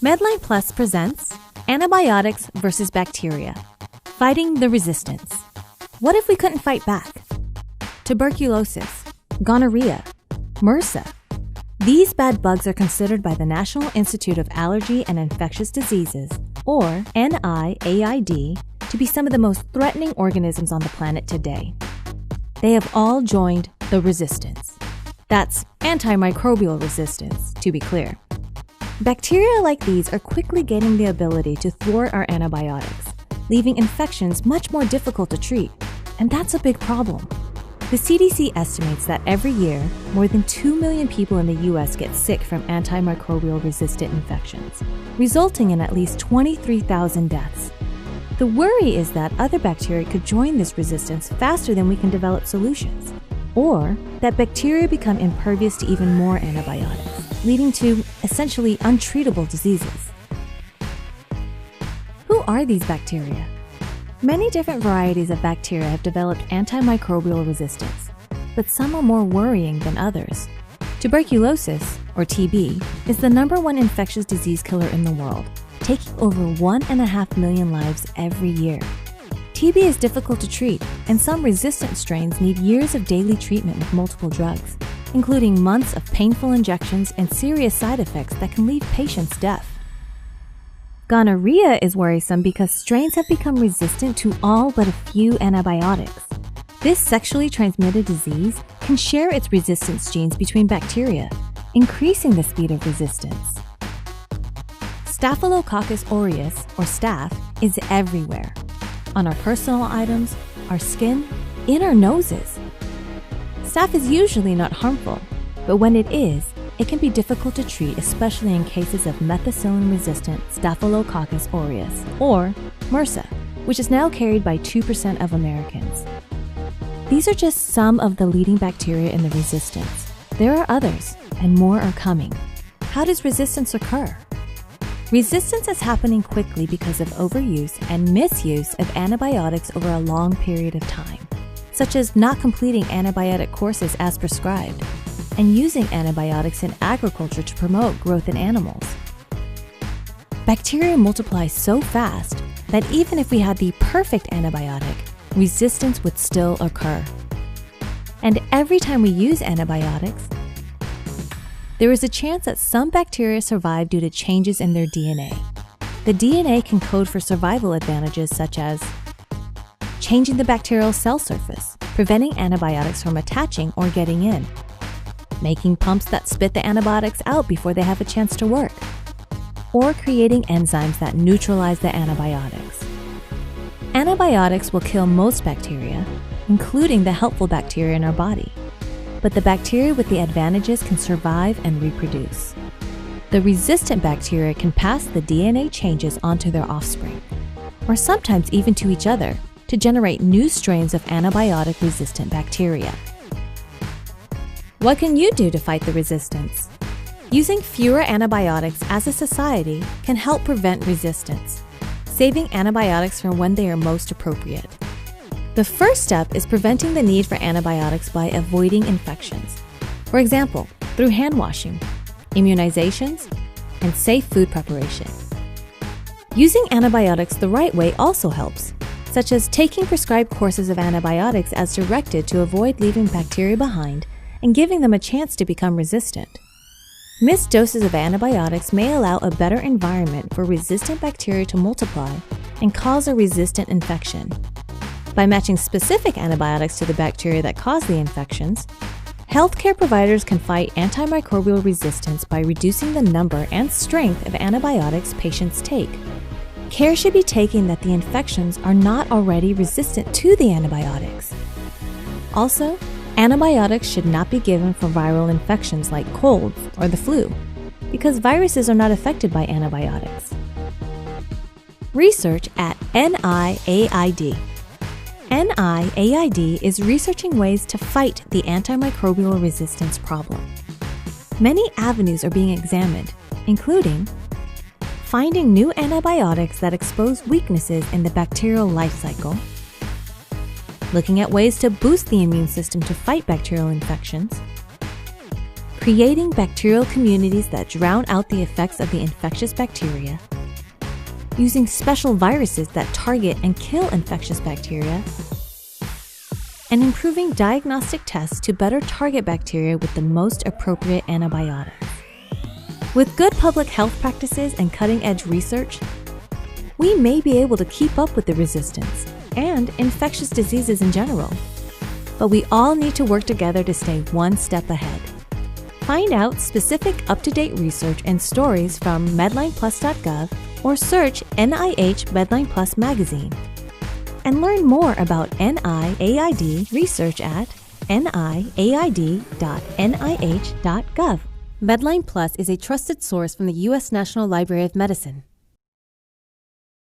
Medline Plus presents Antibiotics versus Bacteria, Fighting the Resistance. What if we couldn't fight back? Tuberculosis, gonorrhea, MRSA. These bad bugs are considered by the National Institute of Allergy and Infectious Diseases, or NIAID, to be some of the most threatening organisms on the planet today. They have all joined the resistance. That's antimicrobial resistance, to be clear. Bacteria like these are quickly gaining the ability to thwart our antibiotics, leaving infections much more difficult to treat, and that's a big problem. The CDC estimates that every year, more than 2 million people in the US get sick from antimicrobial resistant infections, resulting in at least 23,000 deaths. The worry is that other bacteria could join this resistance faster than we can develop solutions, or that bacteria become impervious to even more antibiotics, leading to essentially untreatable diseases. Who are these bacteria? Many different varieties of bacteria have developed antimicrobial resistance, but some are more worrying than others. Tuberculosis, or TB, is the #1 infectious disease killer in the world, taking over 1.5 million lives every year. TB is difficult to treat, and some resistant strains need years of daily treatment with multiple drugs, including months of painful injections and serious side effects that can leave patients deaf. Gonorrhea is worrisome because strains have become resistant to all but a few antibiotics. This sexually transmitted disease can share its resistance genes between bacteria, increasing the speed of resistance. Staphylococcus aureus, or staph, is everywhere. On our personal items, our skin, in our noses. Staph is usually not harmful, but when it is, it can be difficult to treat, especially in cases of methicillin-resistant Staphylococcus aureus, or MRSA, which is now carried by 2% of Americans. These are just some of the leading bacteria in the resistance. There are others, and more are coming. How does resistance occur? Resistance is happening quickly because of overuse and misuse of antibiotics over a long period of time, such as not completing antibiotic courses as prescribed, and using antibiotics in agriculture to promote growth in animals. Bacteria multiply so fast that even if we had the perfect antibiotic, resistance would still occur. And every time we use antibiotics, there is a chance that some bacteria survive due to changes in their DNA. The DNA can code for survival advantages such as changing the bacterial cell surface, preventing antibiotics from attaching or getting in, making pumps that spit the antibiotics out before they have a chance to work, or creating enzymes that neutralize the antibiotics. Antibiotics will kill most bacteria, including the helpful bacteria in our body, but the bacteria with the advantages can survive and reproduce. The resistant bacteria can pass the DNA changes onto their offspring, or sometimes even to each other, to generate new strains of antibiotic-resistant bacteria. What can you do to fight the resistance? Using fewer antibiotics as a society can help prevent resistance, saving antibiotics for when they are most appropriate. The first step is preventing the need for antibiotics by avoiding infections. For example, through hand washing, immunizations, and safe food preparation. Using antibiotics the right way also helps, such as taking prescribed courses of antibiotics as directed to avoid leaving bacteria behind and giving them a chance to become resistant. Missed doses of antibiotics may allow a better environment for resistant bacteria to multiply and cause a resistant infection. By matching specific antibiotics to the bacteria that cause the infections, healthcare providers can fight antimicrobial resistance by reducing the number and strength of antibiotics patients take. Care should be taken that the infections are not already resistant to the antibiotics. Also, antibiotics should not be given for viral infections like colds or the flu, because viruses are not affected by antibiotics. Research at NIAID. NIAID is researching ways to fight the antimicrobial resistance problem. Many avenues are being examined, including finding new antibiotics that expose weaknesses in the bacterial life cycle, looking at ways to boost the immune system to fight bacterial infections, creating bacterial communities that drown out the effects of the infectious bacteria, using special viruses that target and kill infectious bacteria, and improving diagnostic tests to better target bacteria with the most appropriate antibiotics. With good public health practices and cutting-edge research, we may be able to keep up with the resistance and infectious diseases in general. But we all need to work together to stay one step ahead. Find out specific up-to-date research and stories from medlineplus.gov or search NIH Medline Plus magazine. And learn more about NIAID research at niaid.nih.gov. Medline Plus is a trusted source from the U.S. National Library of Medicine.